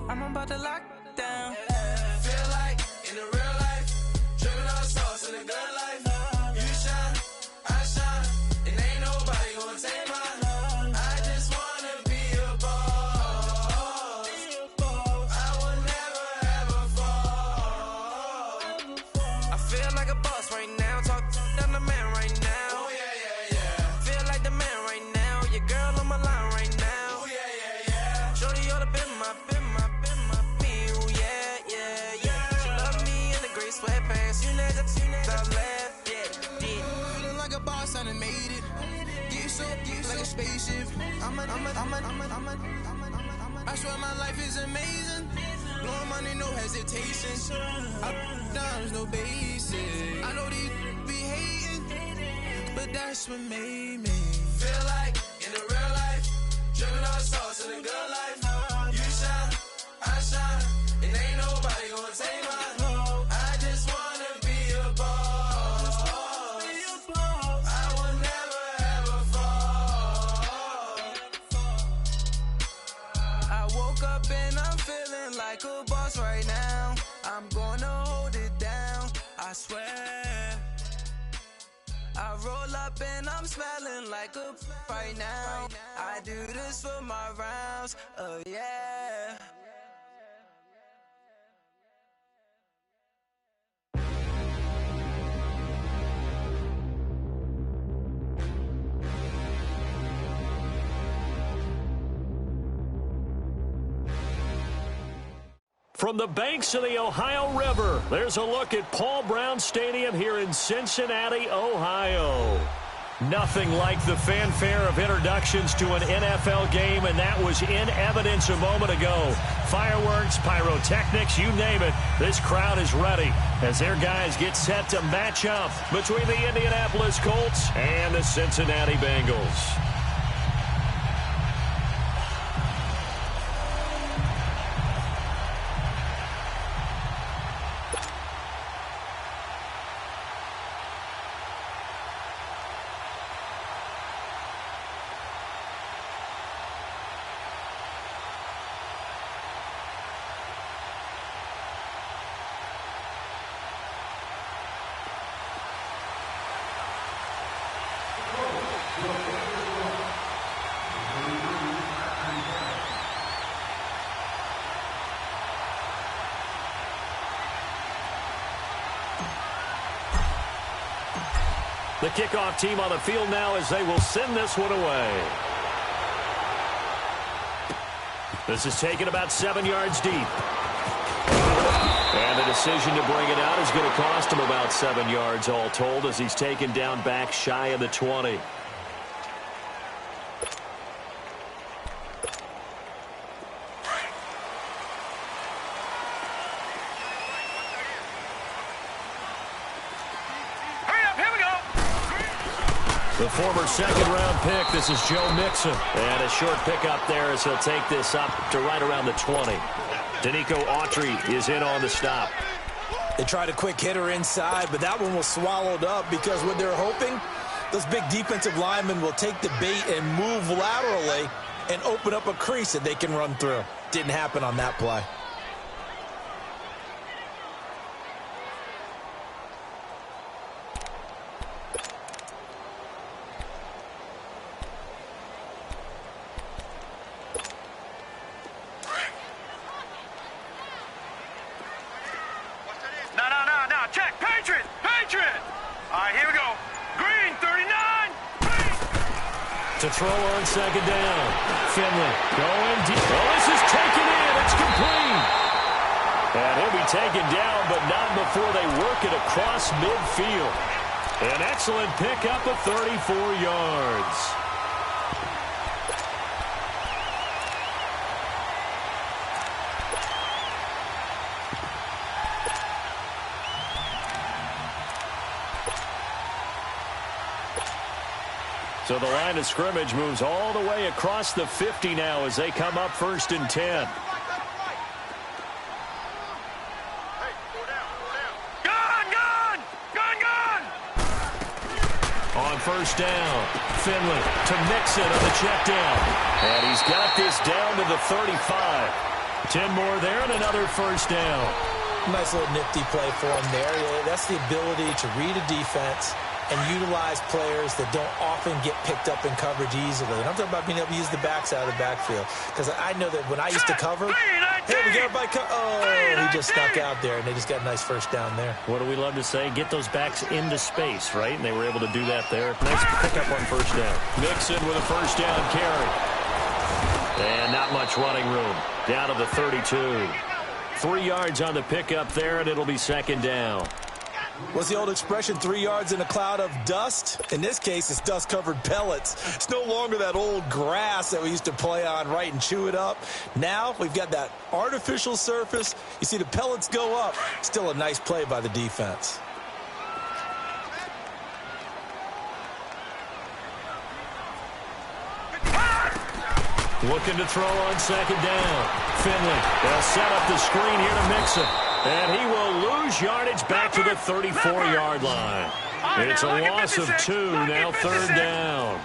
I'm about to lock down. Feel like in the real life, dripping all sauce in the good life. You shine, I shine, and ain't nobody gonna take mine. I just wanna be a boss. I will never ever fall. I feel like a boss right now. Talk to the man right now. Oh yeah, yeah, yeah. Feel like the man right now. Your girl on my line right now. Oh yeah, yeah, yeah. Shorty ought to been my, ooh, yeah, yeah, yeah. She love me in the gray sweatpants. You never stop left, yeah. Feeling like a boss, I done made it. Get so like a spaceship. I swear my life is amazing. Blowing money, no hesitation. Up, downs, no basic. I know these be hating, but that's what made me feel like in the real life, dripping all sauce in the good life. You shine, I shine, and ain't nobody gonna take mine. I just wanna be a boss. I will never ever fall. I woke up and I'm feeling like a boss right now. I'm gonna hold it down, I swear. I roll up and I'm smelling like a right now. I do this for my rounds, oh yeah. From the banks of the Ohio River, there's a look at Paul Brown Stadium here in Cincinnati, Ohio. Nothing like the fanfare of introductions to an NFL game, and that was in evidence a moment ago. Fireworks, pyrotechnics, you name it. This crowd is ready as their guys get set to match up between the Indianapolis Colts and the Cincinnati Bengals. The kickoff team on the field now as they will send this one away. This is taken about 7 yards deep. And the decision to bring it out is going to cost him about 7 yards all told as he's taken down back shy of the 20. The former second-round pick, this is Joe Mixon. And a short pickup there as he'll take this up to right around the 20. Danico Autry is in on the stop. They tried a quick hitter inside, but that one was swallowed up because what they're hoping, those big defensive linemen will take the bait and move laterally and open up a crease that they can run through. Didn't happen on that play. To throw on second down. Finley going deep. Oh, this is taken in. It's complete. And he'll be taken down, but not before they work it across midfield. An excellent pickup of 34 yards. So the line of scrimmage moves all the way across the 50 now as they come up 1st and 10. On 1st down, Finley to Mixon on the check down. And he's got this down to the 35. 10 more there and another first down. Nice little nifty play for him there. Yeah, that's the ability to read a defense and utilize players that don't often get picked up in coverage easily. And I'm talking about being able to use the backside of the backfield. Because I know that when I used to cover, hey, we got everybody he just snuck out there, and they just got a nice first down there. What do we love to say? Get those backs into space, right? And they were able to do that there. Nice pickup on first down. Mixon with a first down carry. And not much running room. Down to the 32. 3 yards on the pickup there, and it'll be second down. What's the old expression, 3 yards in a cloud of dust? In this case, it's dust-covered pellets. It's no longer that old grass that we used to play on, right, and chew it up. Now we've got that artificial surface. You see the pellets go up. Still a nice play by the defense. Looking to throw on second down. Finley, they'll set up the screen here to Mixon. And he will lose yardage back to the 34-yard line. It's a loss of 2, now third down.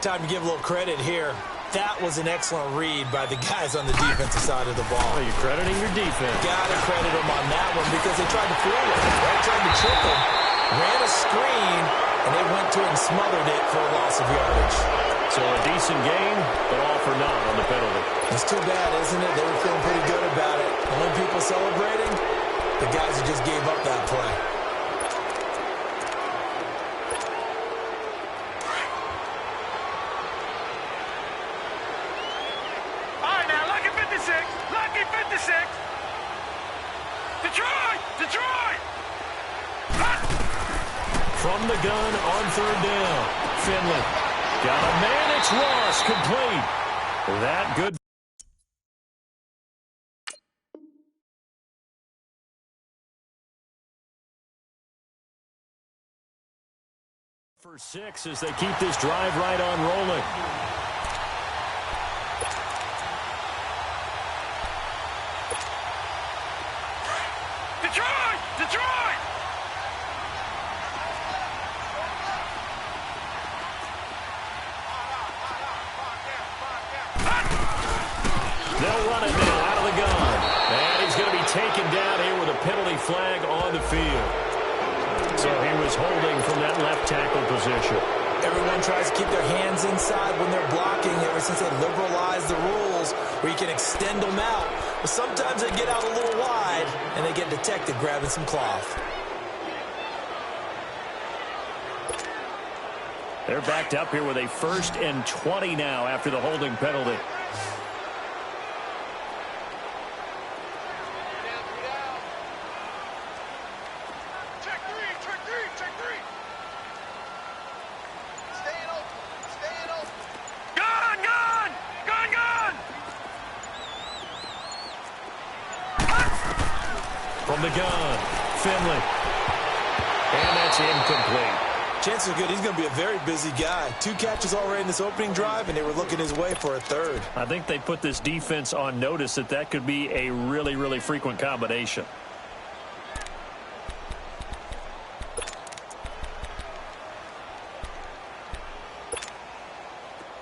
Time to give a little credit here. That was an excellent read by the guys on the defensive side of the ball. Oh, you're crediting your defense. Got to credit them on that one because they tried to fool him. They tried to trick him. Ran a screen, and they went to it and smothered it for a loss of yardage. So a decent game, but all for naught on the penalty. It's too bad, isn't it? They were feeling pretty good about it. Only people celebrating, the guys who just gave up that play. All right, now, lucky 56. Lucky 56. Detroit! Detroit! From the gun on third down. Finley. Got a man, it's Ross, complete. That good. For 6 as they keep this drive right on rolling. Detroit! Detroit! They'll run it now out of the gun. And he's going to be taken down here with a penalty flag on the field. So he was holding from that left tackle position. Everyone tries to keep their hands inside when they're blocking ever since they liberalized the rules where you can extend them out. But sometimes they get out a little wide and they get detected grabbing some cloth. They're backed up here with a 1st and 20 now after the holding penalty. From the gun, Finley. And that's incomplete. Chances are good he's going to be a very busy guy. 2 catches already in this opening drive, and they were looking his way for a 3rd. I think they put this defense on notice that could be a really, really frequent combination.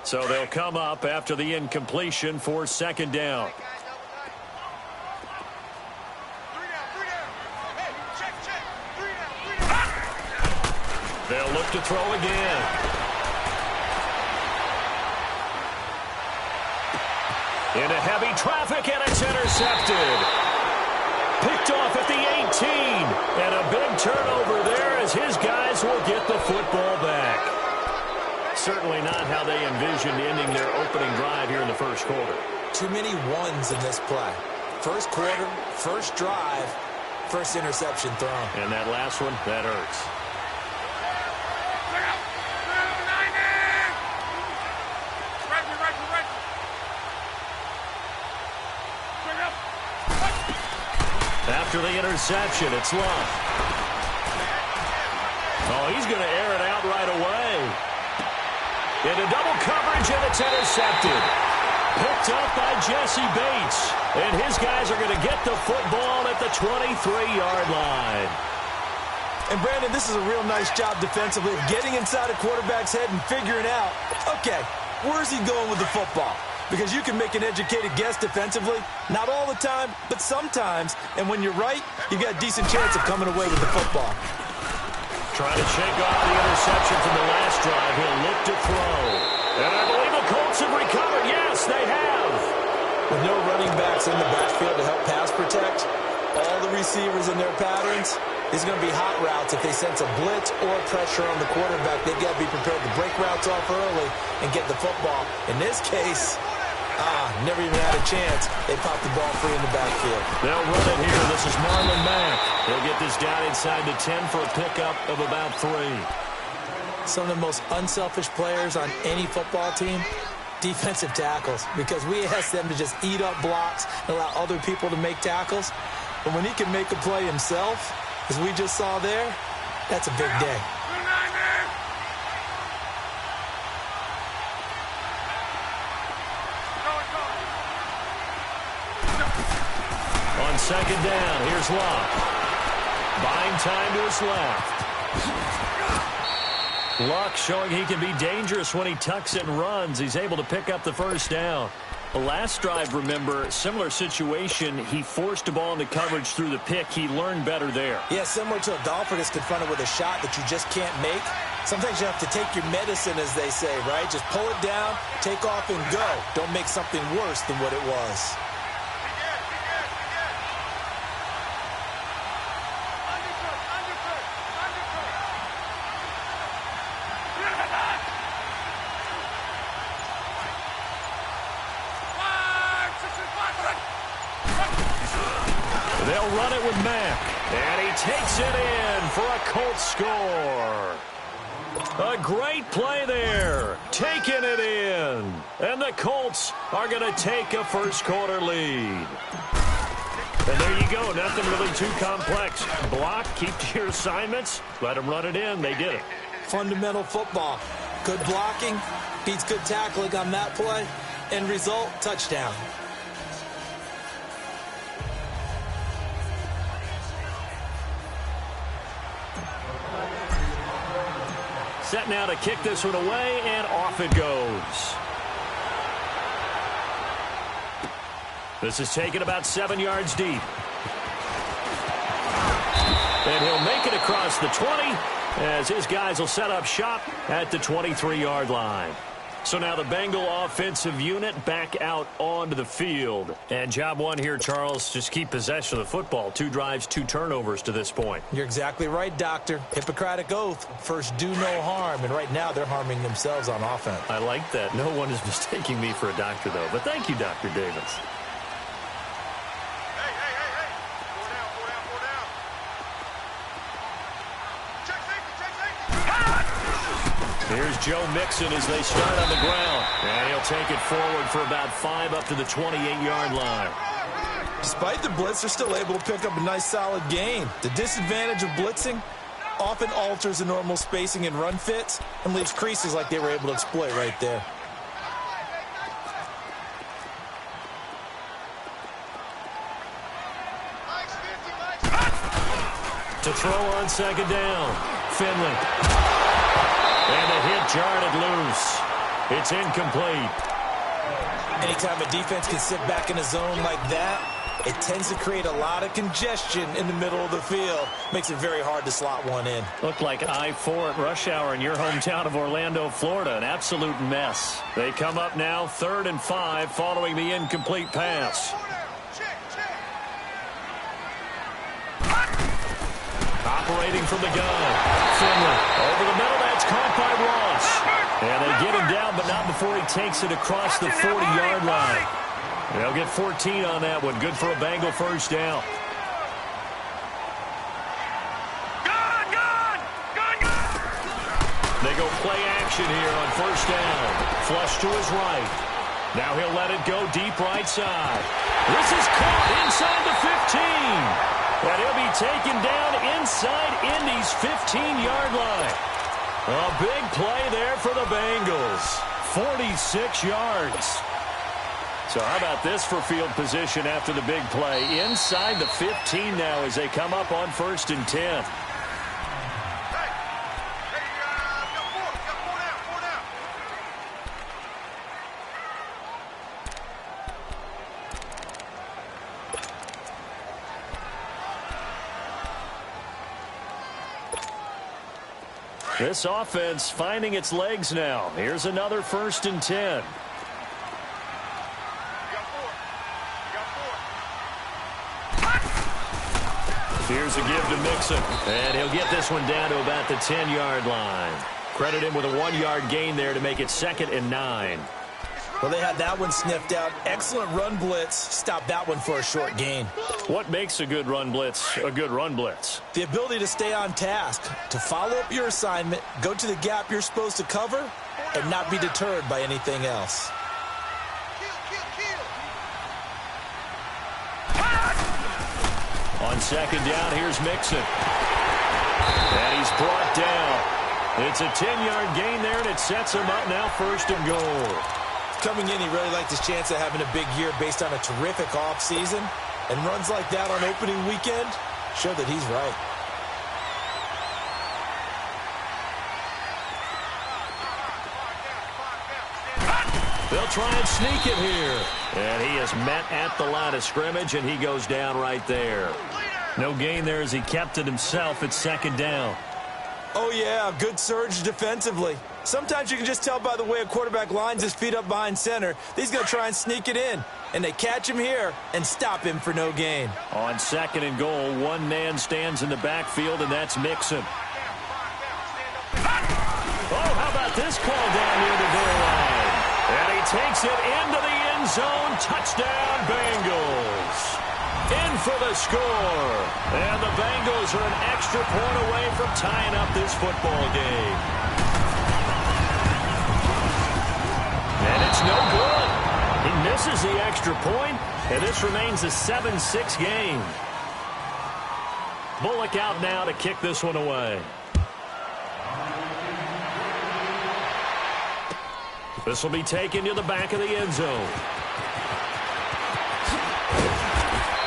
So they'll come up after the incompletion for second down. They'll look to throw again. Into heavy traffic, and it's intercepted. Picked off at the 18. And a big turnover there as his guys will get the football back. Certainly not how they envisioned ending their opening drive here in the first quarter. Too many ones in this play. First quarter, first drive, first interception thrown. And that last one, that hurts. After the interception, it's Love. Oh, he's going to air it out right away. Into double coverage, and it's intercepted. Picked up by Jesse Bates. And his guys are going to get the football at the 23-yard line. And, Brandon, this is a real nice job defensively of getting inside a quarterback's head and figuring out, okay, where's he going with the football? because you can make an educated guess defensively. Not all the time, but sometimes. And when you're right, you've got a decent chance of coming away with the football. Trying to shake off the interception from the last drive. He'll look to throw. And I believe the Colts have recovered. Yes, they have. With no running backs in the backfield to help pass protect, all the receivers in their patterns, these are going to be hot routes. If they sense a blitz or pressure on the quarterback, they've got to be prepared to break routes off early and get the football. In this case, never even had a chance. They popped the ball free in the backfield. They'll run it here. This is Marlon Mack. He'll get this down inside the 10 for a pickup of about 3. Some of the most unselfish players on any football team, defensive tackles, because we ask them to just eat up blocks and allow other people to make tackles. But when he can make a play himself, as we just saw there, that's a big day. On second down, here's Locke. Buying time to his left. Luck showing he can be dangerous when he tucks it and runs. He's able to pick up the first down. The last drive, remember, similar situation. He forced a ball into coverage through the pick. He learned better there. Yeah, similar to a golfer that's confronted with a shot that you just can't make. Sometimes you have to take your medicine, as they say, right? Just pull it down, take off, and go. Don't make something worse than what it was. They'll run it with Mack, and he takes it in for a Colts score. A great play there, taking it in. And the Colts are going to take a first-quarter lead. And there you go, nothing really too complex. Block, keep to your assignments, let them run it in. They did it. Fundamental football. Good blocking, beats good tackling on that play. End result, touchdown. Set now to kick this one away, and off it goes. This is taken about 7 yards deep. And he'll make it across the 20 as his guys will set up shop at the 23-yard line. So now the Bengal offensive unit back out onto the field. And job one here, Charles, just keep possession of the football. 2 drives, 2 turnovers to this point. You're exactly right, Doctor. Hippocratic oath. First, do no harm. And right now, they're harming themselves on offense. I like that. No one is mistaking me for a doctor, though. But thank you, Dr. Davis. Here's Joe Mixon as they start on the ground. And he'll take it forward for about 5 up to the 28-yard line. Despite the blitz, they're still able to pick up a nice, solid gain. The disadvantage of blitzing often alters the normal spacing and run fits and leaves creases like they were able to exploit right there. To throw on second down, Finley. And the hit jarred it loose. It's incomplete. Anytime a defense can sit back in a zone like that, it tends to create a lot of congestion in the middle of the field. Makes it very hard to slot one in. Looked like I-4 at rush hour in your hometown of Orlando, Florida. An absolute mess. They come up now 3rd and 5 following the incomplete pass. Operating from the gun. Finley over the middle. That's caught by Ross. And they get him down, but not before he takes it across the 40-yard line. They'll get 14 on that one. Good for a Bengal first down. They go play action here on first down. Flush to his right. Now he'll let it go deep right side. This is caught inside the 15. And he'll be taken down inside Indy's 15-yard line. A big play there for the Bengals. 46 yards. So how about this for field position after the big play? Inside the 15 now as they come up on 1st and 10. This offense finding its legs now. Here's another 1st and 10. Here's a give to Mixon. And he'll get this one down to about the 10-yard line. Credit him with a 1-yard gain there to make it 2nd and 9. Well, they had that one sniffed out. Excellent run blitz. Stop that one for a short gain. What makes a good run blitz a good run blitz? The ability to stay on task, to follow up your assignment, go to the gap you're supposed to cover, and not be deterred by anything else. On 2nd down, here's Mixon. And he's brought down. It's a 10-yard gain there, and it sets him up now 1st and goal. Coming in, he really liked his chance of having a big year based on a terrific offseason. And runs like that on opening weekend show that he's right. They'll try and sneak it here. And he is met at the line of scrimmage, and he goes down right there. No gain there as he kept it himself at 2nd down. Oh, yeah, good surge defensively. Sometimes you can just tell by the way a quarterback lines his feet up behind center. He's going to try and sneak it in. And they catch him here and stop him for no gain. On 2nd and goal, one man stands in the backfield, and that's Mixon. Oh, how about this call down near the goal line? And he takes it into the end zone. Touchdown, Bengals. In for the score. And the Bengals are an extra point away from tying up this football game. And it's no good. He misses the extra point, and this remains a 7-6 game. Bullock out now to kick this one away. This will be taken to the back of the end zone.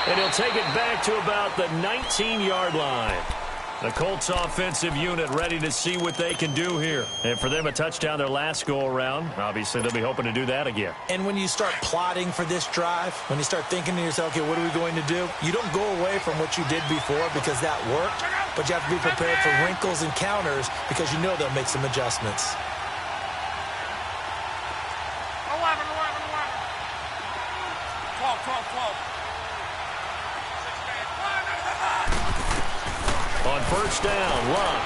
And he'll take it back to about the 19-yard line. The Colts offensive unit ready to see what they can do here. And for them, a touchdown their last go-around. Obviously, they'll be hoping to do that again. And when you start plotting for this drive, when you start thinking to yourself, okay, what are we going to do? You don't go away from what you did before because that worked, but you have to be prepared for wrinkles and counters because you know they'll make some adjustments. 12. On 1st down, Luck.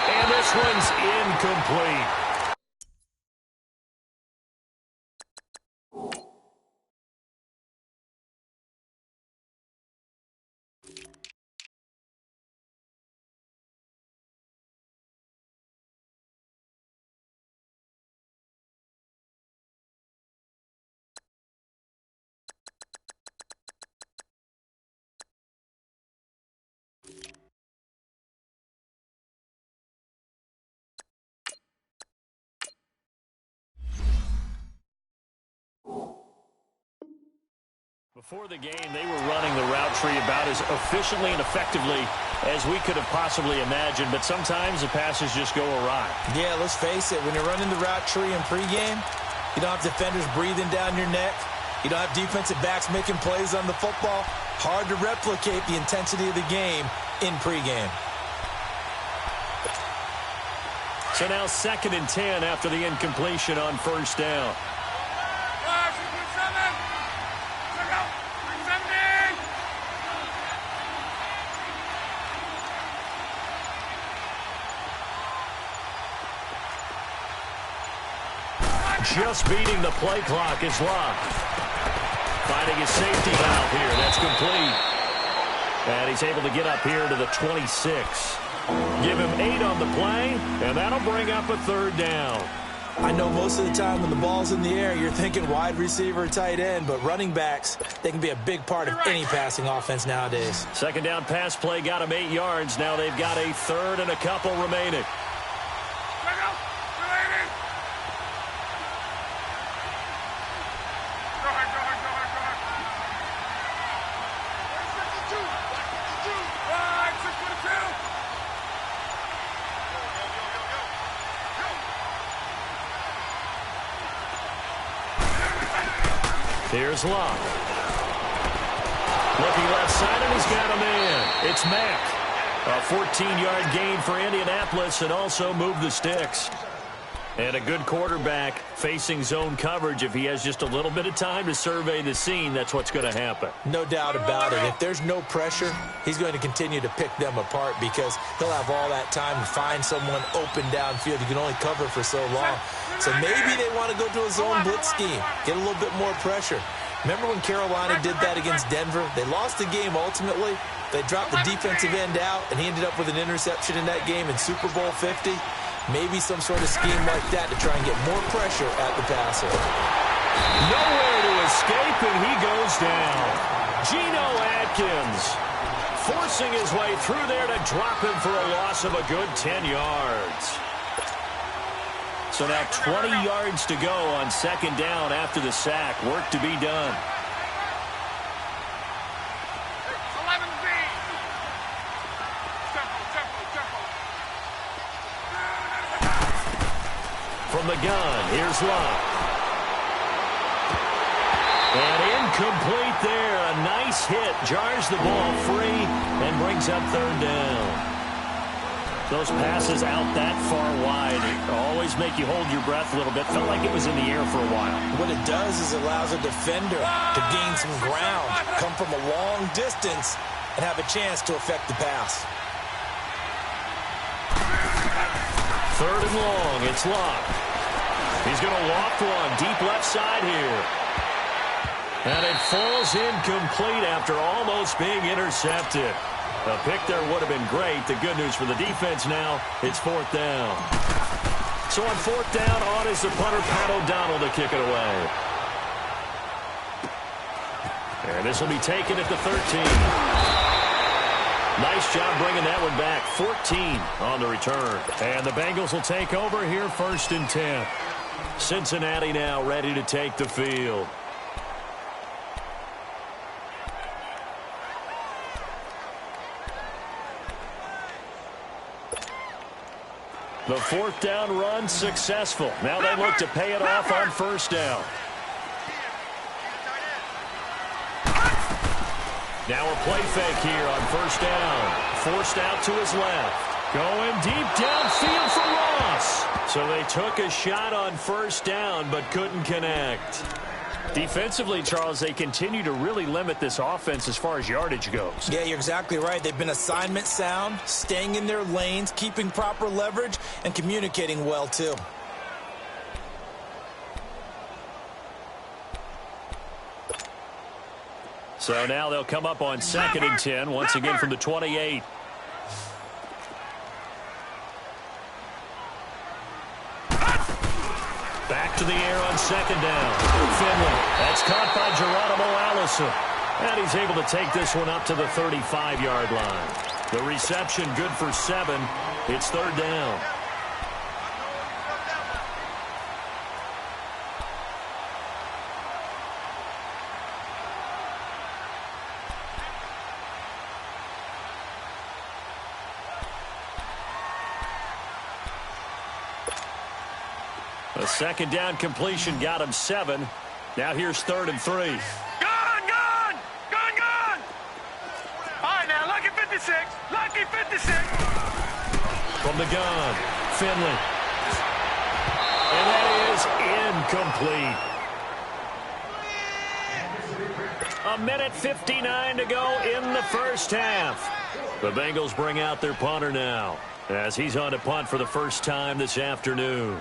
And this one's incomplete. Before the game, they were running the route tree about as efficiently and effectively as we could have possibly imagined, but sometimes the passes just go awry. Yeah, let's face it, when you're running the route tree in pregame, you don't have defenders breathing down your neck. You don't have defensive backs making plays on the football. Hard to replicate the intensity of the game in pregame. So now 2nd and 10 after the incompletion on 1st down. Just beating the play clock is Luck. Finding his safety valve here. That's complete. And he's able to get up here to the 26. Give him 8 on the play, and that'll bring up a 3rd down. I know most of the time when the ball's in the air, you're thinking wide receiver, tight end, but running backs, they can be a big part of any passing offense nowadays. 2nd down pass play got him 8 yards. Now they've got a 3rd and a couple remaining. Here's Luck. Looking left side, and he's got him in. It's Mack. A 14-yard gain for Indianapolis and also moved the sticks. And a good quarterback facing zone coverage. If he has just a little bit of time to survey the scene, that's what's going to happen. No doubt about it. If there's no pressure, he's going to continue to pick them apart because he'll have all that time to find someone open downfield. You can only cover for so long. So maybe they want to go to a zone blitz scheme, get a little bit more pressure. Remember when Carolina did that against Denver? They lost the game ultimately. They dropped the defensive end out, and he ended up with an interception in that game in Super Bowl 50. Maybe some sort of scheme like that to try and get more pressure at the passer. Nowhere to escape, and he goes down. Geno Atkins forcing his way through there to drop him for a loss of a good 10 yards. So now 20 yards to go on second down after the sack. Work to be done. From the gun, here's Love. And incomplete there. A nice hit. Jars the ball free and brings up third down. Those passes out that far wide always make you hold your breath a little bit. Felt like it was in the air for a while. What it does is it allows a defender to gain some ground, come from a long distance, and have a chance to affect the pass. Third and long. It's Love. He's going to loft one deep left side here. And it falls incomplete after almost being intercepted. A pick there would have been great. The good news for the defense now, it's fourth down. So on fourth down, on is the punter, Pat O'Donnell, to kick it away. And this will be taken at the 13. Nice job bringing that one back. 14 on the return. And the Bengals will take over here first and 10. Cincinnati now ready to take the field. The fourth down run successful. Now they look to pay it off on first down. Now a play fake here on first down. Forced out to his left. Going deep downfield for Ross. So they took a shot on first down but couldn't connect. Defensively, Charles, they continue to really limit this offense as far as yardage goes. Yeah, you're exactly right. They've been assignment sound, staying in their lanes, keeping proper leverage, and communicating well, too. So now they'll come up on second and 10, once again from the 28. Back to the air on second down. Finley. That's caught by Geronimo Allison. And he's able to take this one up to the 35-yard line. The reception good for 7. It's third down. A second down completion got him 7. Now here's third and 3. Gone! All right, now, lucky 56. Lucky 56. From the gun, Finley. And that is incomplete. A minute 59 to go in the first half. The Bengals bring out their punter now as he's on to punt for the first time this afternoon.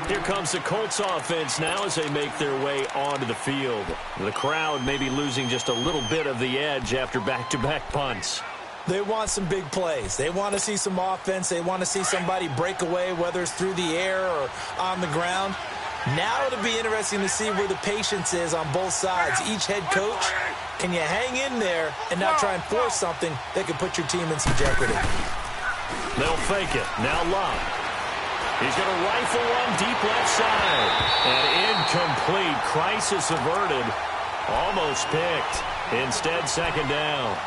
Here comes the Colts offense now as they make their way onto the field. The crowd may be losing just a little bit of the edge after back-to-back punts. They want some big plays. They want to see some offense. They want to see somebody break away, whether it's through the air or on the ground. Now it'll be interesting to see where the patience is on both sides. Each head coach, can you hang in there and not try and force something that could put your team in some jeopardy? They'll fake it. Now Love. He's going to rifle one deep left side. And incomplete. Crisis averted. Almost picked. Instead, second down.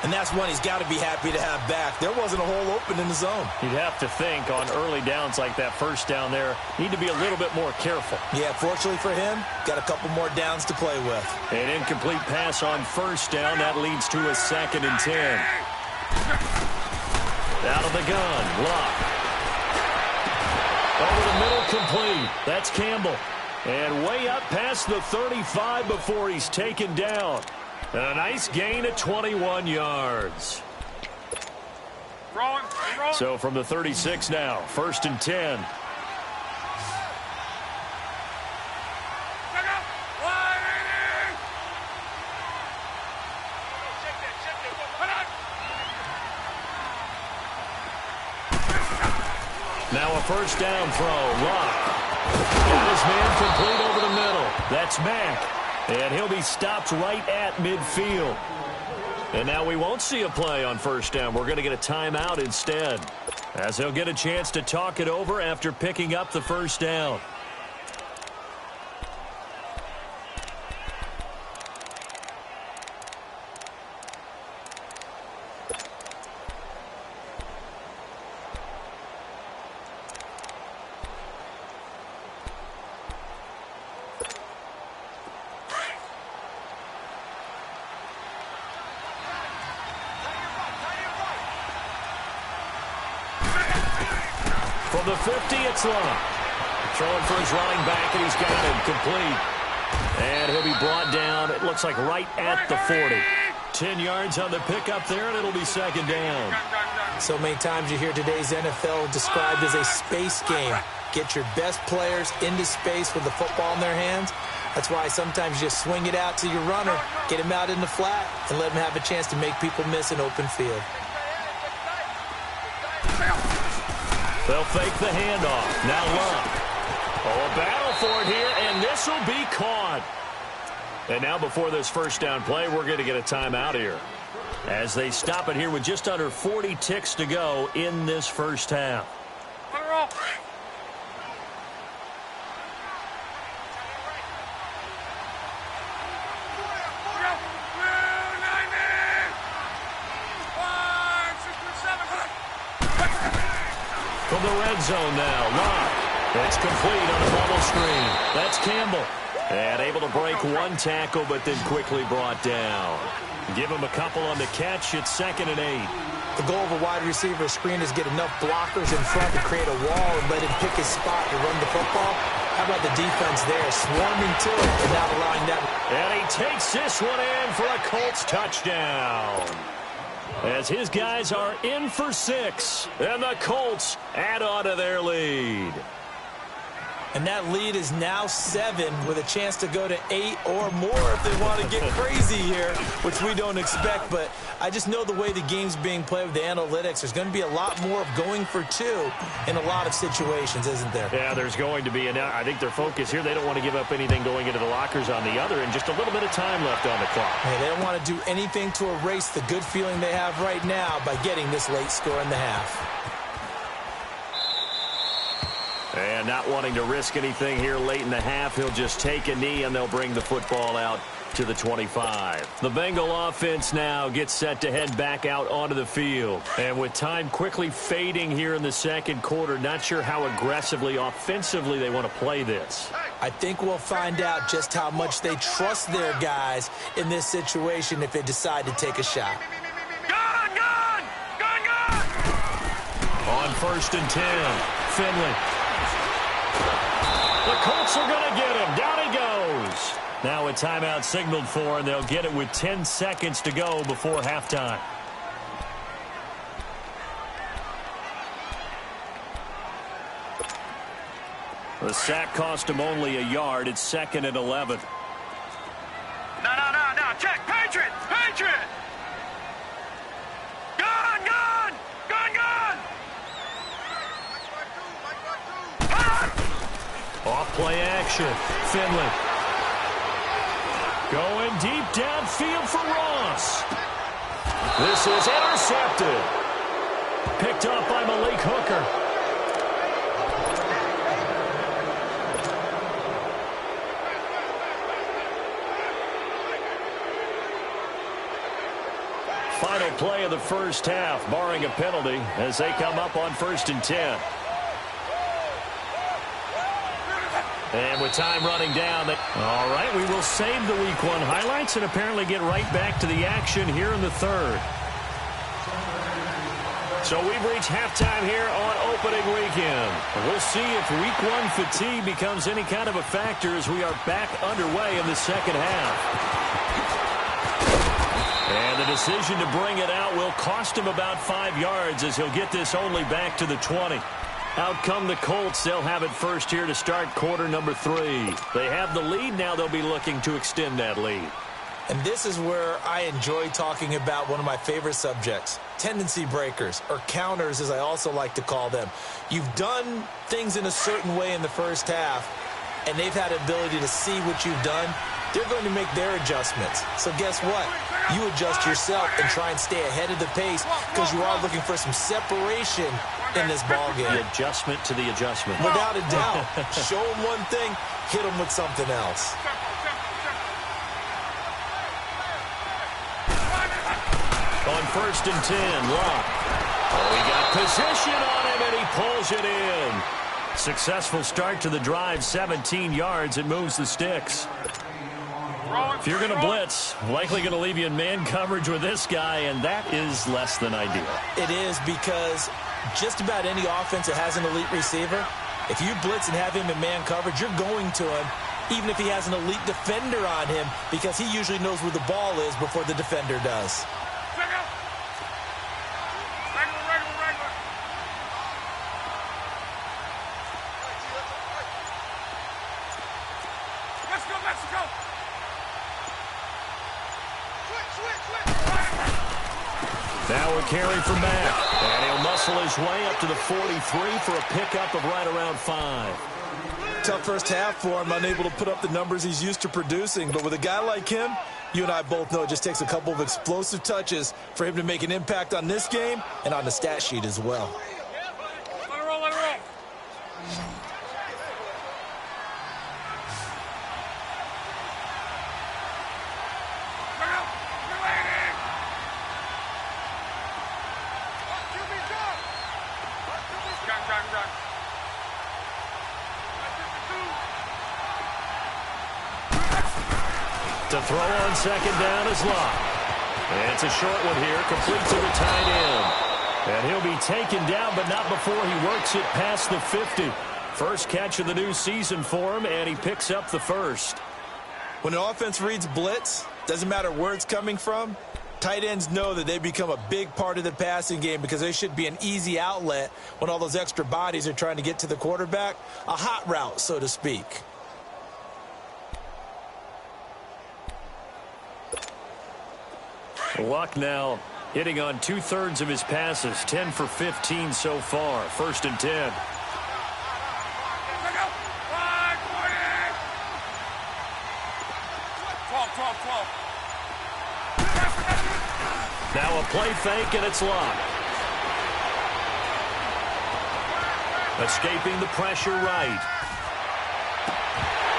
And that's one he's got to be happy to have back. There wasn't a hole open in the zone. You'd have to think on early downs like that first down there, need to be a little bit more careful. Yeah, fortunately for him, got a couple more downs to play with. An incomplete pass on first down. That leads to a 2nd and 10. Out of the gun, Luck. Over the middle, complete. That's Campbell. And way up past the 35 before he's taken down. A nice gain at 21 yards. So from the 36 now, 1st and 10. Now a first down throw. Luck. Got his man complete over the middle. That's Mack. And he'll be stopped right at midfield. And now we won't see a play on first down. We're going to get a timeout instead, as he'll get a chance to talk it over after picking up the first down. From the 50, it's Luck. Throwing for his running back, and he's got him complete. And he'll be brought down, it looks like right at the 40. 10 yards on the pickup there, and it'll be 2nd down. So many times you hear today's NFL described as a space game. Get your best players into space with the football in their hands. That's why sometimes you just swing it out to your runner, get him out in the flat, and let him have a chance to make people miss an open field. They'll fake the handoff. Now Luck. Oh, a battle for it here, and this will be caught. And now before this first down play, we're going to get a timeout here, as they stop it here with just under 40 ticks to go in this first half. From the red zone now, Luck. It's complete on a bubble screen. That's Campbell. And able to break one tackle, but then quickly brought down. Give him a couple on the catch. It's 2nd and 8. The goal of a wide receiver screen is get enough blockers in front to create a wall and let him pick his spot to run the football. How about the defense there, swarming to it and not allowing that. And he takes this one in for a Colts touchdown, as his guys are in for 6, and the Colts add on to their lead. And that lead is now 7 with a chance to go to 8 or more if they want to get crazy here, which we don't expect. But I just know the way the game's being played with the analytics, there's going to be a lot more of going for 2 in a lot of situations, isn't there? Yeah, there's going to be. And I think their focus here, they don't want to give up anything going into the lockers on the other, and just a little bit of time left on the clock. Yeah, they don't want to do anything to erase the good feeling they have right now by getting this late score in the half. And not wanting to risk anything here late in the half, he'll just take a knee, and they'll bring the football out to the 25. The Bengal offense now gets set to head back out onto the field. And with time quickly fading here in the second quarter, not sure how aggressively, offensively they want to play this. I think we'll find out just how much they trust their guys in this situation if they decide to take a shot. Gun! Gun! Gun! Gun! On 1st and 10, Finley. The Colts are going to get him. Down he goes. Now a timeout signaled for, and they'll get it with 10 seconds to go before halftime. The sack cost him only a yard. It's 2nd and 11. No. Check. Patriot! Patriot! Gun! Gun! Gun! Gun! Off play action. Finley. Going deep downfield for Ross. This is intercepted. Picked up by Malik Hooker. Final play of the first half, barring a penalty, as they come up on 1st and 10. And with time running down, all right, we will save the Week 1 highlights and apparently get right back to the action here in the third. So we've reached halftime here on opening weekend. We'll see if Week 1 fatigue becomes any kind of a factor as we are back underway in the second half. And the decision to bring it out will cost him about 5 yards as he'll get this only back to the 20. Out come the Colts. They'll have it first here to start quarter number 3. They have the lead. Now they'll be looking to extend that lead. And this is where I enjoy talking about one of my favorite subjects, tendency breakers, or counters as I also like to call them. You've done things in a certain way in the first half, and they've had the ability to see what you've done. They're going to make their adjustments. So guess what? You adjust yourself and try and stay ahead of the pace because you are looking for some separation in this ball game. The adjustment to the adjustment. Without a doubt. Show them one thing, hit them with something else. On 1st and 10, Locke. Oh, he got position on him, and he pulls it in. Successful start to the drive, 17 yards. It moves the sticks. If you're going to blitz, likely going to leave you in man coverage with this guy, and that is less than ideal. It is because just about any offense that has an elite receiver, if you blitz and have him in man coverage, you're going to him, even if he has an elite defender on him, because he usually knows where the ball is before the defender does. Now a carry for Mack, and he'll muscle his way up to the 43 for a pickup of right around 5. Tough first half for him, unable to put up the numbers he's used to producing. But with a guy like him, you and I both know it just takes a couple of explosive touches for him to make an impact on this game and on the stat sheet as well. Let it roll, let it roll. To throw on second down is Locke. And it's a short one here, complete to the tight end. And he'll be taken down, but not before he works it past the 50. First catch of the new season for him, and he picks up the first. When an offense reads blitz, doesn't matter where it's coming from, tight ends know that they become a big part of the passing game because they should be an easy outlet when all those extra bodies are trying to get to the quarterback. A hot route, so to speak. Luck now hitting on 2/3 of his passes, 10 for 15 so far. 1st and 10. Now a play fake, and it's Locke. Escaping the pressure right.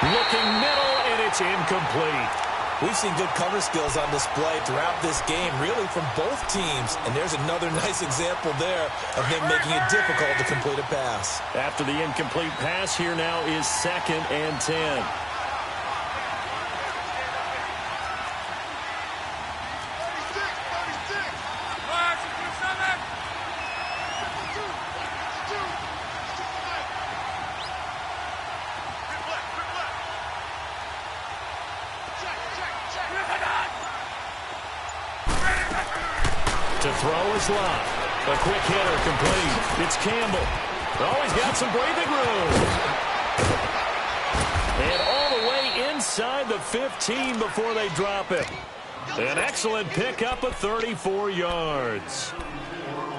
Looking middle, and it's incomplete. We've seen good cover skills on display throughout this game, really from both teams. And there's another nice example there of them making it difficult to complete a pass. After the incomplete pass, here now is 2nd and 10. To throw is Locke. A quick hitter complete. It's Campbell. Oh, he's got some breathing room. And all the way inside the 15 before they drop it. An excellent pickup of 34 yards.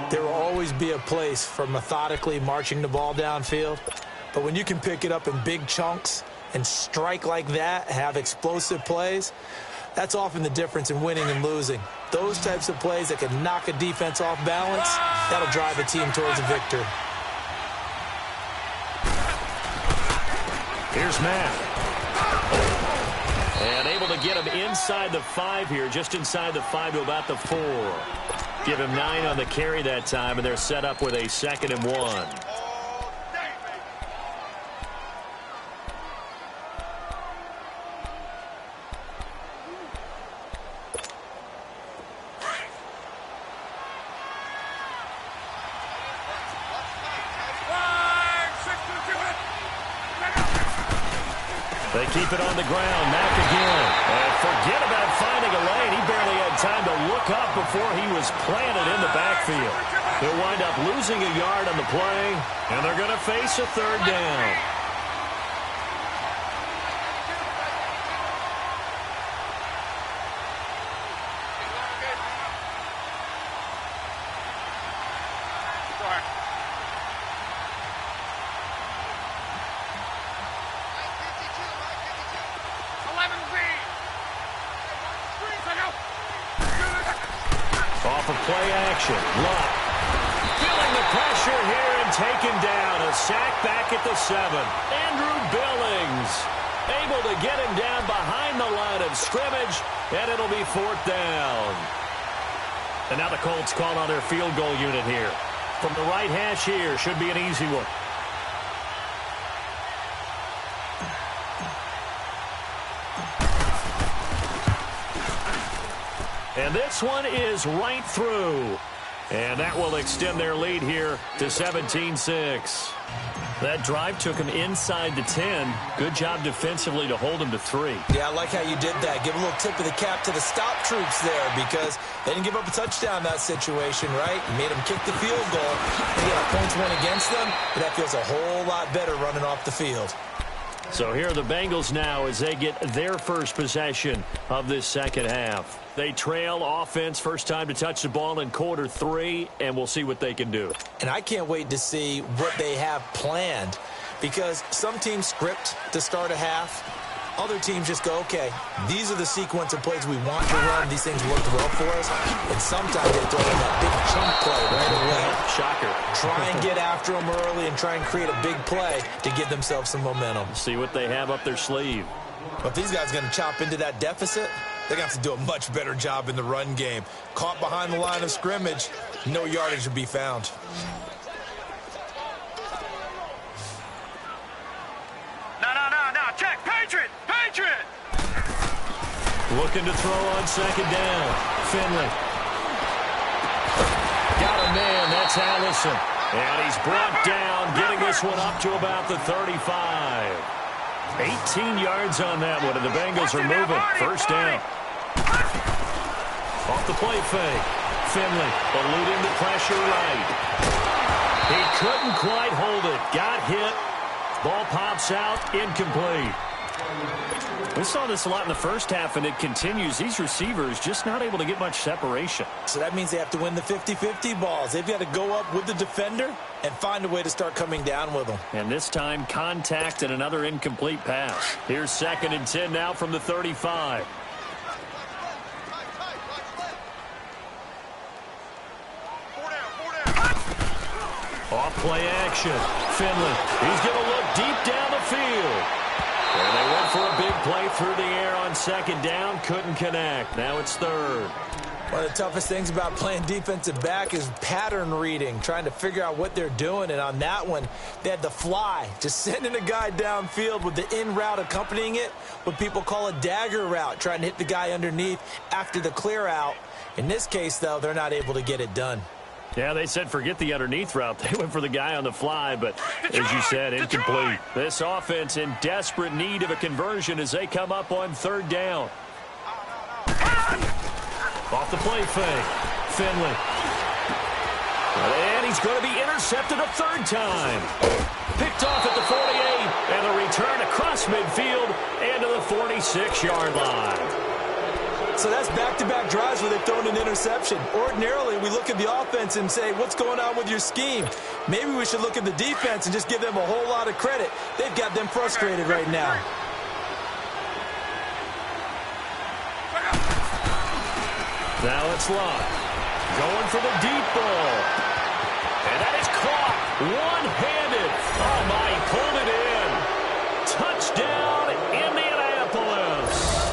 There will always be a place for methodically marching the ball downfield. But when you can pick it up in big chunks and strike like that, have explosive plays, that's often the difference in winning and losing. Those types of plays that can knock a defense off balance, that'll drive a team towards a victory. Here's Mack. And able to to get him inside the 5 here, just inside the 5 to about the 4. Give him 9 on the carry that time, and they're set up with a 2nd and 1. They keep it on the ground. Mack again. And forget about finding a lane. He barely had time to look up before he was planted in the backfield. He'll wind up losing a yard on the play, and they're going to face a 3rd down. Play action. Luck. Feeling the pressure here and taken down. A sack back at the 7. Andrew Billings able to get him down behind the line of scrimmage, and it'll be 4th down. And now the Colts call on their field goal unit here. From the right hash here, should be an easy one. And this one is right through. And that will extend their lead here to 17-6. That drive took him inside the 10. Good job defensively to hold him to 3. Yeah, I like how you did that. Give a little tip of the cap to the stop troops there because they didn't give up a touchdown in that situation, right? You made them kick the field goal. They got points went against them, but that feels a whole lot better running off the field. So here are the Bengals now as they get their first possession of this second half. They trail offense, first time to touch the ball in quarter 3, and we'll see what they can do. And I can't wait to see what they have planned because some teams script to start a half. Other teams just go, okay, these are the sequence of plays we want to run. These things worked well for us. And sometimes they throw in that big chunk play right away. Shocker. Try and get after them early and try and create a big play to give themselves some momentum. See what they have up their sleeve. But if these guys are going to chop into that deficit, they're going to have to do a much better job in the run game. Caught behind the line of scrimmage, no yardage to be found. No. Check. Patriot. Looking to throw on second down. Finley. Got a man. That's Allison. And he's brought down, getting this one up to about the 35. 18 yards on that one, and the Bengals are moving. First down. Off the play fake. Finley eluding the pressure right. He couldn't quite hold it. Got hit. Ball pops out. Incomplete. We saw this a lot in the first half, and it continues. These receivers just not able to get much separation. So that means they have to win the 50-50 balls. They've got to go up with the defender and find a way to start coming down with them. And this time, contact and another incomplete pass. Here's 2nd and 10 now from the 35. Off play action. Finley. He's going to look deep down the field. And they went for a big play through the air on second down. Couldn't connect. Now it's 3rd. One of the toughest things about playing defensive back is pattern reading, trying to figure out what they're doing. And on that one, they had the fly, just sending a guy downfield with the in route accompanying it, what people call a dagger route, trying to hit the guy underneath after the clear out. In this case, though, they're not able to get it done. Yeah, they said forget the underneath route. They went for the guy on the fly, but as you said, incomplete. This offense in desperate need of a conversion as they come up on 3rd down. Off the play fake. Finley. And he's going to be intercepted a 3rd time. Picked off at the 48, and a return across midfield and to the 46-yard line. So that's back-to-back drives where they've thrown an interception. Ordinarily, we look at the offense and say, what's going on with your scheme? Maybe we should look at the defense and just give them a whole lot of credit. They've got them frustrated right now. Now it's Luck. Going for the deep ball. And that is caught one-handed. Oh, my, he pulled it in. Touchdown, Indianapolis.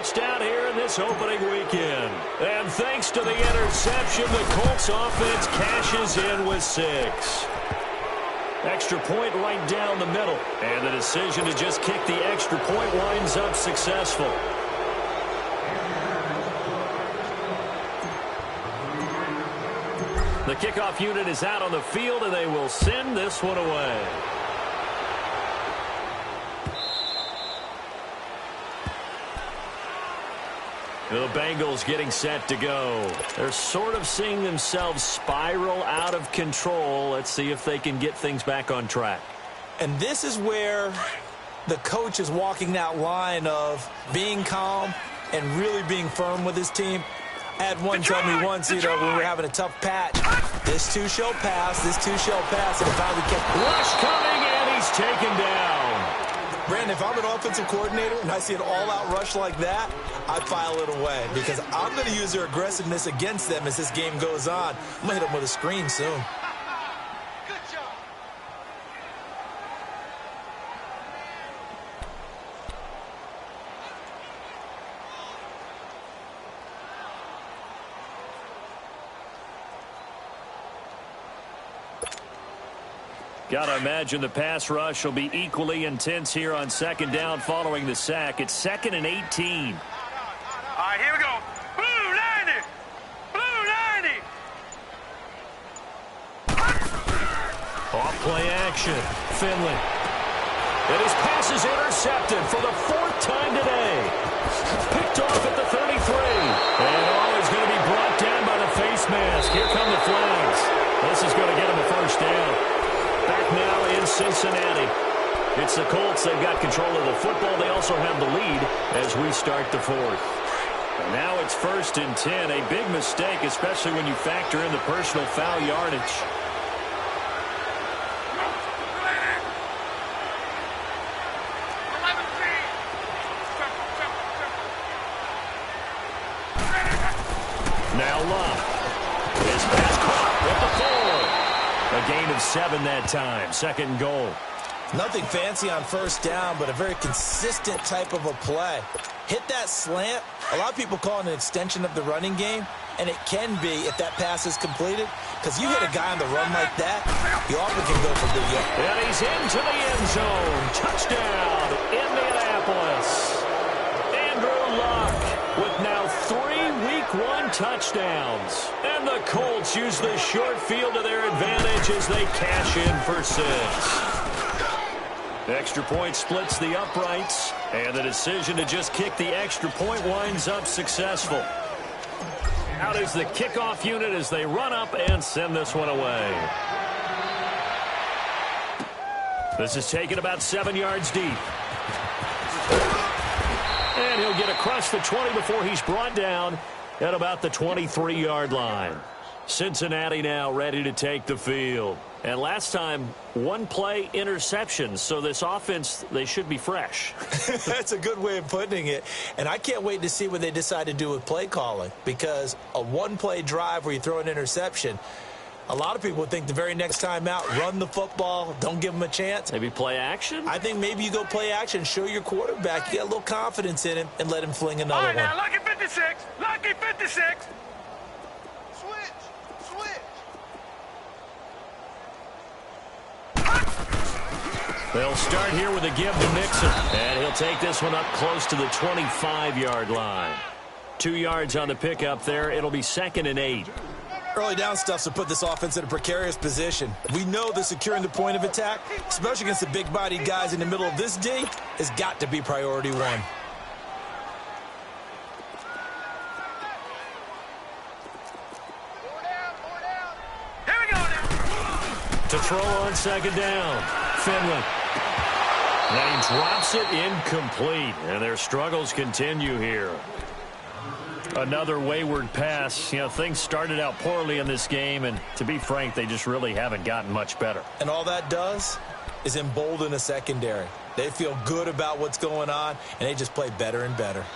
touchdown here in this opening weekend. And thanks to the interception, the Colts offense cashes in with 6. Extra point right down the middle. And the decision to just kick the extra point winds up successful. The kickoff unit is out on the field, and they will send this one away. The Bengals getting set to go. They're sort of seeing themselves spiral out of control. Let's see if they can get things back on track. And this is where the coach is walking that line of being calm and really being firm with his team. I had one tell me once, when we were having a tough patch, this too shall pass, and it finally kept... Rush coming, and he's taken down. Brandon, if I'm an offensive coordinator and I see an all-out rush like that, I file it away because I'm going to use their aggressiveness against them as this game goes on. I'm going to hit them with a screen soon. Got to imagine the pass rush will be equally intense here on second down following the sack. It's 2nd and 18. All right, here we go. Blue 90. Blue 90. Off play action. Finley. And his pass is intercepted for the 4th time today. Picked off at the 33. And is going to be brought down by the face mask. Here come the flags. This is going to get him a first down. Back now in Cincinnati. It's the Colts. They've got control of the football. They also have the lead as we start the 4th. And now it's 1st and 10. A big mistake, especially when you factor in the personal foul yardage. Now Love. His pass caught with the 4. A gain of 7 that time. 2nd and goal. Nothing fancy on first down, but a very consistent type of a play. Hit that slant. A lot of people call it an extension of the running game, and it can be if that pass is completed, because you hit a guy on the run like that, you often can go for big yard. And he's into the end zone. Touchdown, Indianapolis. Andrew Luck with now 3 Week 1 touchdowns. And the Colts use the short field to their advantage as they cash in for 6. Extra point splits the uprights, and the decision to just kick the extra point winds up successful. Out is the kickoff unit as they run up and send this one away. This is taken about 7 yards deep. And he'll get across the 20 before he's brought down at about the 23-yard line. Cincinnati now ready to take the field. And last time, 1 play interception. So this offense, they should be fresh. That's a good way of putting it. And I can't wait to see what they decide to do with play calling. Because a 1-play drive where you throw an interception, a lot of people would think the very next time out, run the football, don't give them a chance. Maybe play action? I think maybe you go play action, show your quarterback, you got a little confidence in him, and let him fling another one. All right, now, lucky 56. Lucky 56. They'll start here with a give to Mixon. And he'll take this one up close to the 25-yard line. 2 yards on the pickup there. It'll be 2nd and 8. Early down stuff to put this offense in a precarious position. We know that securing the point of attack, especially against the big-bodied guys in the middle of this D, has got to be priority 1. Here we go now. To throw on 2nd down. Finley. And he drops it incomplete. And their struggles continue here. Another wayward pass. You know, things started out poorly in this game, and to be frank, they just really haven't gotten much better. And all that does is embolden a secondary. They feel good about what's going on, and they just play better and better.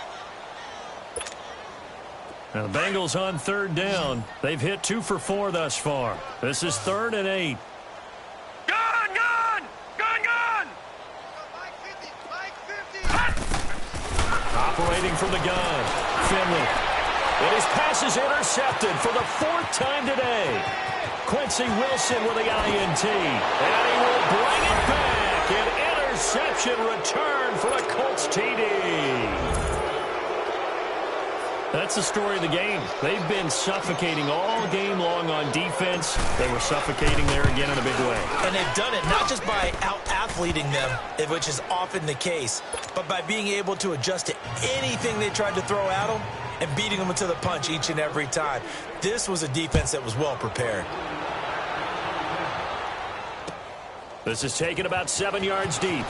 Now the Bengals on 3rd down. They've hit 2 for 4 thus far. This is 3rd and 8. operating from the gun. Finley. And his pass is intercepted for the 4th time today. Quincy Wilson with the INT. And he will bring it back. An interception return for the Colts TD. That's the story of the game. They've been suffocating all game long on defense. They were suffocating there again in a big way. And they've done it not just by out-athleting them, which is often the case, but by being able to adjust to anything they tried to throw at them and beating them to the punch each and every time. This was a defense that was well prepared. This is taken about 7 yards deep.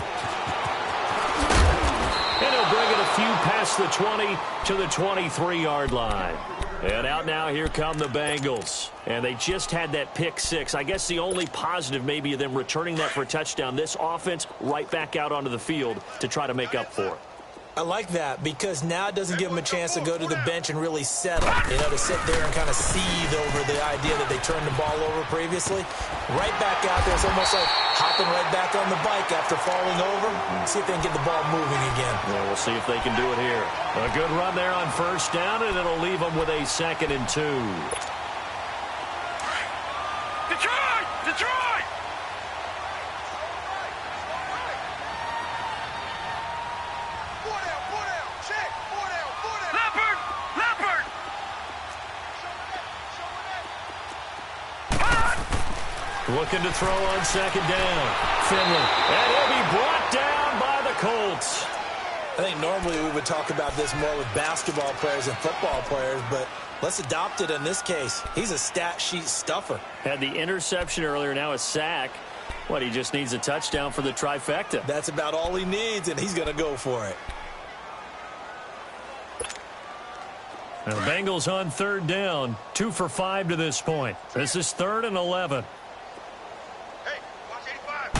And he'll bring it a few past the 20 to the 23-yard line. And out now, here come the Bengals. And they just had that pick six. I guess the only positive maybe of them returning that for a touchdown. This offense right back out onto the field to try to make up for it. I like that because now it doesn't give them a chance to go to the bench and really settle. To sit there and kind of seethe over the idea that they turned the ball over previously. Right back out there. It's almost like hopping right back on the bike after falling over. See if they can get the ball moving again. Well, we'll see if they can do it here. A good run there on 1st down, and it'll leave them with a 2nd and 2. Detroit! Detroit! Leopard! Leopard! Looking to throw on 2nd down. Finley. And he'll be brought down by the Colts. I think normally we would talk about this more with basketball players and football players, but let's adopt it in this case. He's a stat sheet stuffer. Had the interception earlier, now a sack. What, he just needs a touchdown for the trifecta. That's about all he needs, and he's going to go for it. Now, the Bengals on 3rd down, 2 for 5 to this point. This is 3rd and 11. Hey, watch 85.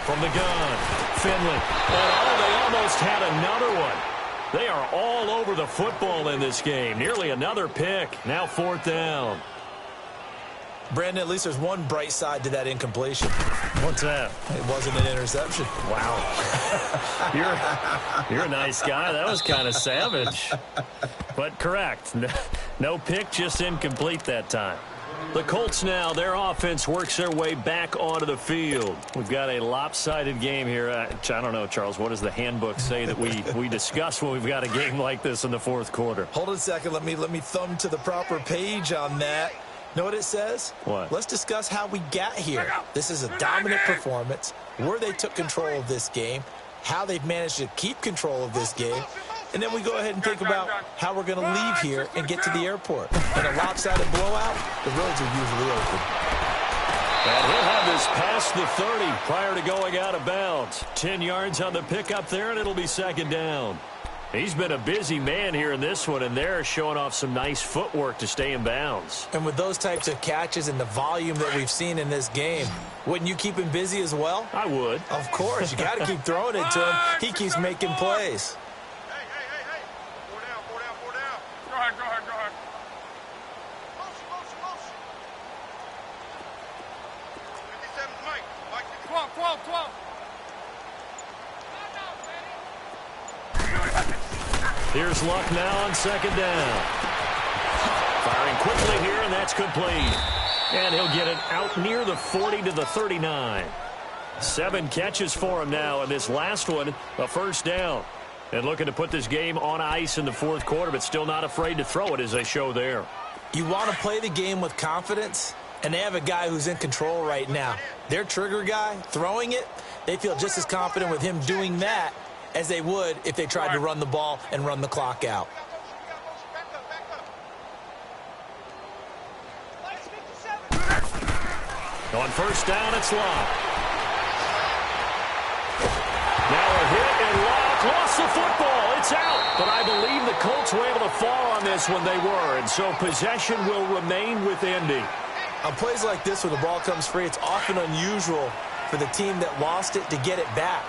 From the gun, Finley. And they almost had another one. They are all over the football in this game. Nearly another pick. Now 4th down. Brandon, at least there's one bright side to that incompletion. What's that? It wasn't an interception. Wow. You're a nice guy. That was kind of savage. But correct. No pick, just incomplete that time. The Colts now, their offense works their way back onto the field. We've got a lopsided game here. I don't know, Charles, what does the handbook say that we discuss when we've got a game like this in the 4th quarter? Hold on a second. Let me thumb to the proper page on that. Know what it says? What? Let's discuss how we got here. This is a dominant performance, where they took control of this game, how they've managed to keep control of this game, and then we go ahead and think about how we're going to leave here and get to the airport. In a lopsided blowout, the roads are usually open. And he'll have this past the 30 prior to going out of bounds. 10 yards on the pickup there, and it'll be 2nd down. He's been a busy man here in this one, and they're showing off some nice footwork to stay in bounds. And with those types of catches and the volume that we've seen in this game, wouldn't you keep him busy as well? I would. Of course. You got to keep throwing it to him. He keeps making plays. Hey. 4 down. Go ahead. Motion. 57's Mike. 12. Here's Luck now on 2nd down. Firing quickly here, and that's complete. And he'll get it out near the 40 to the 39. 7 catches for him now, and this last one, a 1st down. And looking to put this game on ice in the 4th quarter, but still not afraid to throw it as they show there. You want to play the game with confidence, and they have a guy who's in control right now. Their trigger guy, throwing it, they feel just as confident with him doing that as they would if they tried to run the ball and run the clock out. On 1st down, it's Locke. Now a hit, and Locke lost the football. It's out. But I believe the Colts were able to fall on this when they were, and so possession will remain with Indy. On plays like this where the ball comes free, it's often unusual for the team that lost it to get it back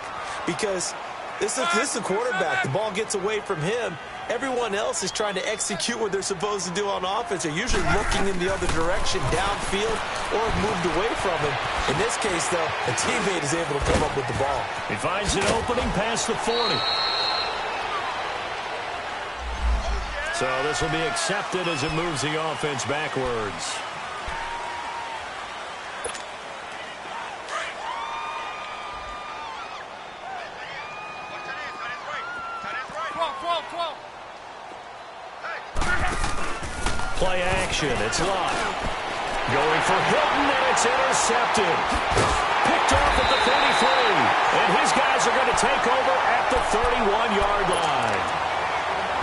because this is the quarterback. The ball gets away from him. Everyone else is trying to execute what they're supposed to do on offense. They're usually looking in the other direction, downfield, or have moved away from him. In this case, though, a teammate is able to come up with the ball. He finds an opening past the 40. So this will be accepted as it moves the offense backwards. Play action. It's Locke. Going for Hilton, and it's intercepted. Picked off at the 33. And his guys are going to take over at the 31-yard line.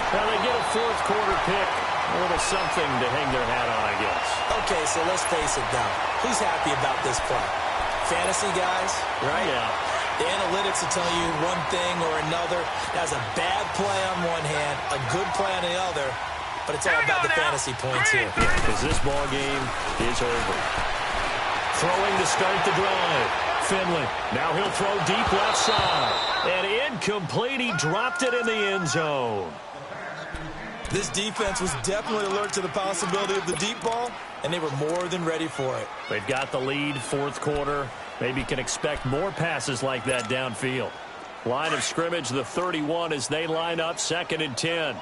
Now they get a fourth quarter pick. A little something to hang their hat on, I guess. Okay, so let's face it now. Who's happy about this play? Fantasy guys, right? Yeah. The analytics will tell you one thing or another. That's a bad play on one hand, a good play on the other. But it's all about the fantasy points here. Yeah, because this ball game is over. Throwing to start the drive. Finley. Now he'll throw deep left side. And incomplete. He dropped it in the end zone. This defense was definitely alert to the possibility of the deep ball, and they were more than ready for it. They've got the lead, fourth quarter. Maybe can expect more passes like that downfield. Line of scrimmage, the 31 as they line up, 2nd and 10.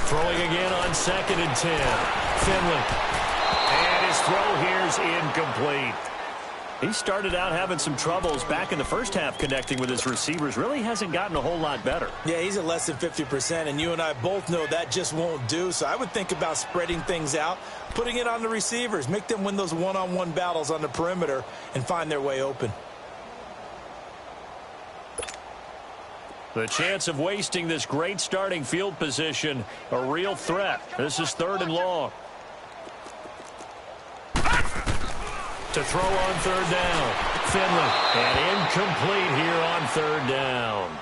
Throwing again on 2nd and 10. Finley. And his throw here's incomplete. He started out having some troubles back in the first half connecting with his receivers. Really hasn't gotten a whole lot better. Yeah, he's at less than 50%, and you and I both know that just won't do. So I would think about spreading things out, putting it on the receivers, make them win those one-on-one battles on the perimeter and find their way open. The chance of wasting this great starting field position, a real threat. This is 3rd and long. To throw on 3rd down. Finley. And incomplete here on 3rd down.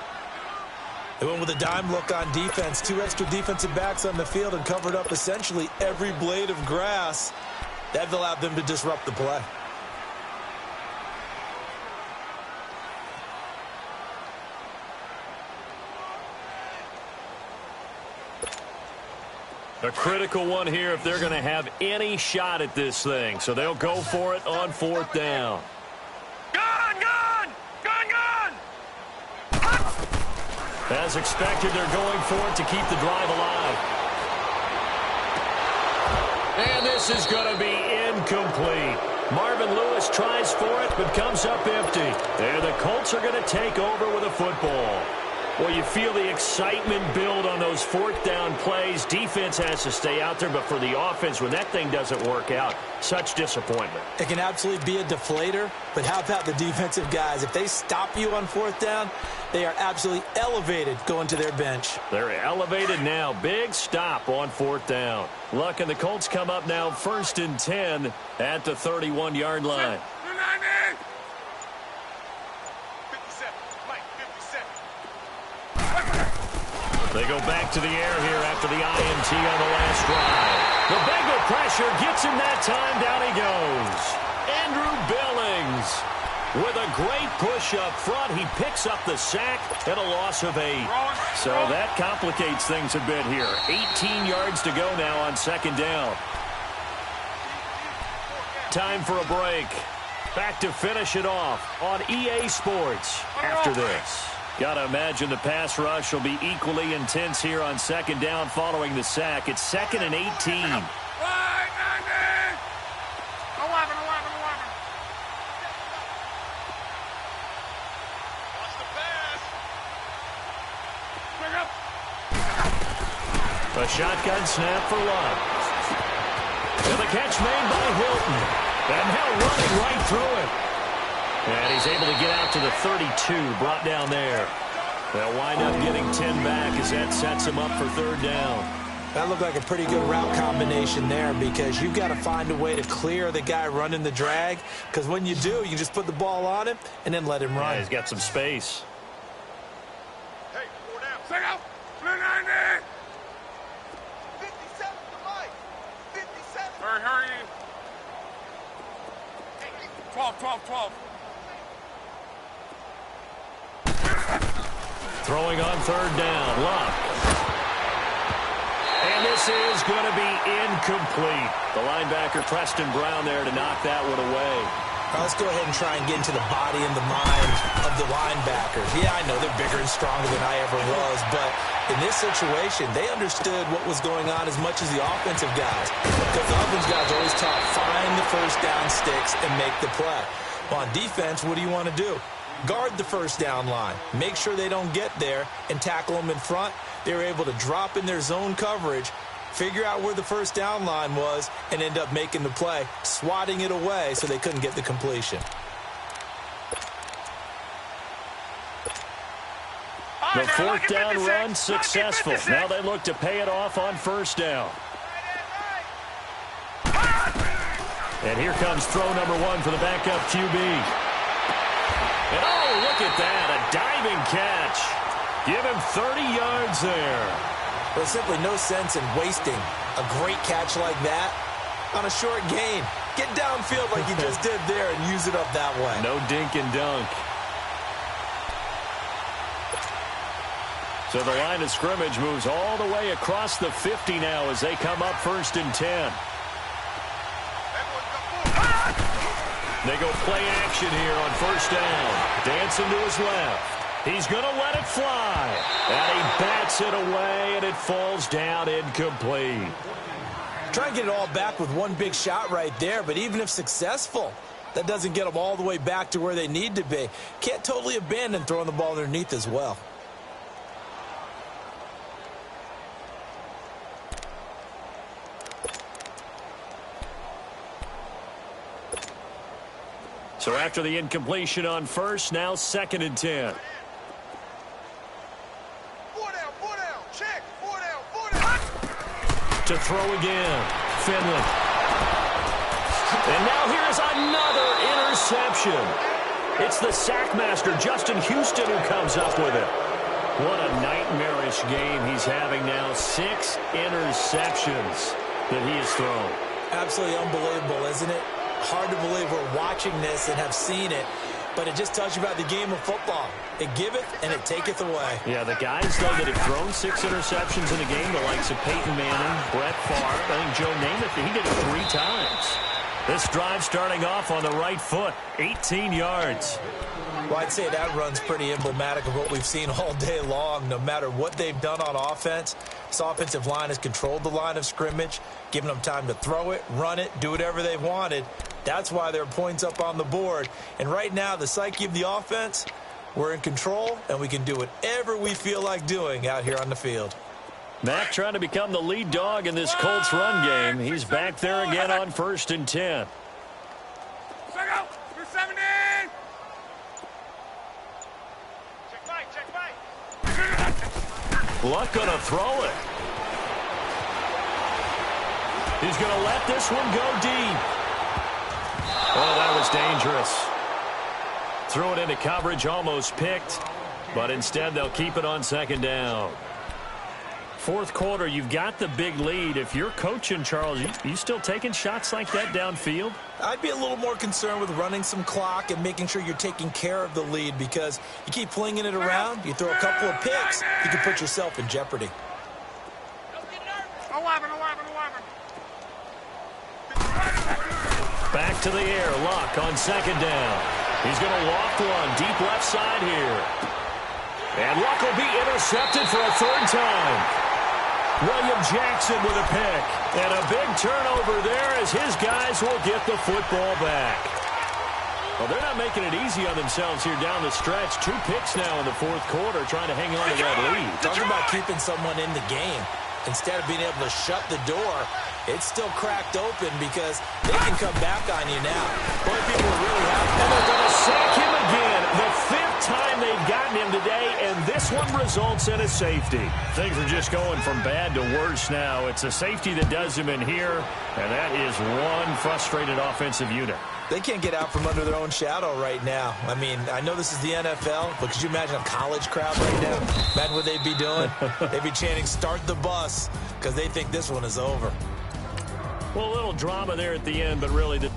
They went with a dime look on defense. 2 extra defensive backs on the field and covered up essentially every blade of grass. That allowed them to disrupt the play. A critical one here if they're going to have any shot at this thing. So they'll go for it on 4th down. Gun! As expected, they're going for it to keep the drive alive. And this is going to be incomplete. Marvin Lewis tries for it, but comes up empty. And the Colts are going to take over with a football. Well, you feel the excitement build on those 4th down plays. Defense has to stay out there, but for the offense, when that thing doesn't work out, such disappointment. It can absolutely be a deflator, but how about the defensive guys? If they stop you on 4th down, they are absolutely elevated going to their bench. They're elevated now. Big stop on 4th down. Luck and the Colts come up now 1st and 10 at the 31-yard line. They go back to the air here after the INT on the last drive. The Bengal pressure gets him that time. Down he goes. Andrew Billings with a great push up front. He picks up the sack and a loss of 8. So that complicates things a bit here. 18 yards to go now on 2nd down. Time for a break. Back to finish it off on EA Sports after this. Got to imagine the pass rush will be equally intense here on 2nd down following the sack. It's 2nd and 18. A shotgun snap for Love. And the catch made by Hilton. And now running right through it. And he's able to get out to the 32, brought down there. They'll wind up getting 10 back as that sets him up for 3rd down. That looked like a pretty good route combination there because you've got to find a way to clear the guy running the drag because when you do, you just put the ball on him and then let him run. Yeah, he's got some space. Hey, 4 down. Stay out. 390. 57 to Mike. 57. Hurry. 12. Throwing on 3rd down. Love. And this is going to be incomplete. The linebacker, Preston Brown, there to knock that one away. Let's go ahead and try and get into the body and the mind of the linebackers. Yeah, I know they're bigger and stronger than I ever was, but in this situation, they understood what was going on as much as the offensive guys. Because the offensive guys are always taught, find the first down sticks and make the play. Well, on defense, what do you want to do? Guard the first down line. Make sure they don't get there and tackle them in front. They were able to drop in their zone coverage, figure out where the first down line was, and end up making the play, swatting it away so they couldn't get the completion. The fourth down run successful. Now they look to pay it off on first down. And here comes throw number 1 for the backup QB. And oh, look at that, a diving catch. Give him 30 yards there. There's simply no sense in wasting a great catch like that on a short gain. Get downfield like you just did there and use it up that way. No dink and dunk. So the line of scrimmage moves all the way across the 50 now as they come up 1st and 10. They go play action here on first down. Dancing to his left. He's going to let it fly. And he bats it away, and it falls down incomplete. Try and get it all back with one big shot right there, but even if successful, that doesn't get them all the way back to where they need to be. Can't totally abandon throwing the ball underneath as well. So after the incompletion on first, now 2nd and 10. 4 down, check, 4 down. To throw again, Finley. And now here's another interception. It's the sackmaster, Justin Houston, who comes up with it. What a nightmarish game he's having now. 6 interceptions that he has thrown. Absolutely unbelievable, isn't it? Hard to believe we're watching this and have seen it, but it just tells you about the game of football. It giveth and it taketh away. Yeah, the guys, though, that have thrown 6 interceptions in a game, the likes of Peyton Manning, Brett Favre, I think Joe Namath, he did it 3 times. This drive starting off on the right foot, 18 yards. Well, I'd say that run's pretty emblematic of what we've seen all day long. No matter what they've done on offense, this offensive line has controlled the line of scrimmage, given them time to throw it, run it, do whatever they've wanted. That's why there are points up on the board. And right now, the psyche of the offense, we're in control, and we can do whatever we feel like doing out here on the field. Mack trying to become the lead dog in this Colts run game. He's back there again on 1st and 10. Luck going to throw it. He's going to let this one go deep. Oh, that was dangerous. Threw it into coverage, almost picked, but instead they'll keep it on 2nd down. 4th quarter, you've got the big lead. If you're coaching, Charles, you still taking shots like that downfield? I'd be a little more concerned with running some clock and making sure you're taking care of the lead, because you keep flinging it around, you throw a couple of picks, you can put yourself in jeopardy. 11. Back to the air, Luck on 2nd down. He's going to walk one deep left side here. And Luck will be intercepted for a 3rd time. William Jackson with a pick. And a big turnover there as his guys will get the football back. Well, they're not making it easy on themselves here down the stretch. 2 picks now in the 4th quarter trying to hang on to that lead. Talking about keeping someone in the game. Instead of being able to shut the door, it's still cracked open because they can come back on you now. Boy, people are really happy. And they're going to sack him again. The 5th time they've gotten him today, and this one results in a safety. Things are just going from bad to worse now. It's a safety that does him in here, and that is one frustrated offensive unit. They can't get out from under their own shadow right now. I mean, I know this is the NFL, but could you imagine a college crowd right now? Imagine what they'd be doing. They'd be chanting, "Start the bus," because they think this one is over. Well, a little drama there at the end, but really the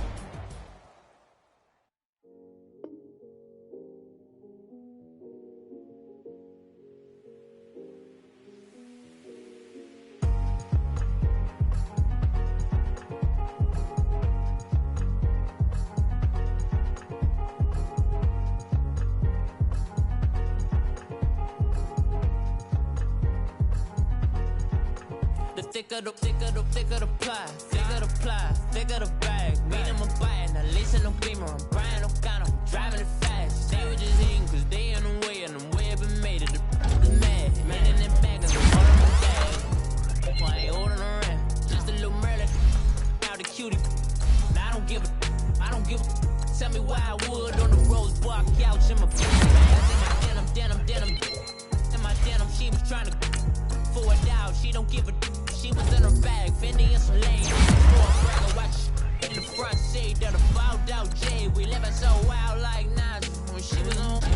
thicker the pie, thicker the bag. Meet them a buy, now listen no beamer. I'm Brian O'Connor, I'm driving it fast. They were just eating cause they in the way, and the way I've been made it. The mad, man in that bag, and the water in my bag. I ain't holding around, just a little Merlin. Out the cutie. Now I don't give a. Tell me why I would on the rose bar couch in my denim. In my denim, she was trying to for it out. She don't give a. She was in her bag, Fendi and some lane. Watch in the front seat of the fouled out J. We living so wild like Nas when she was on.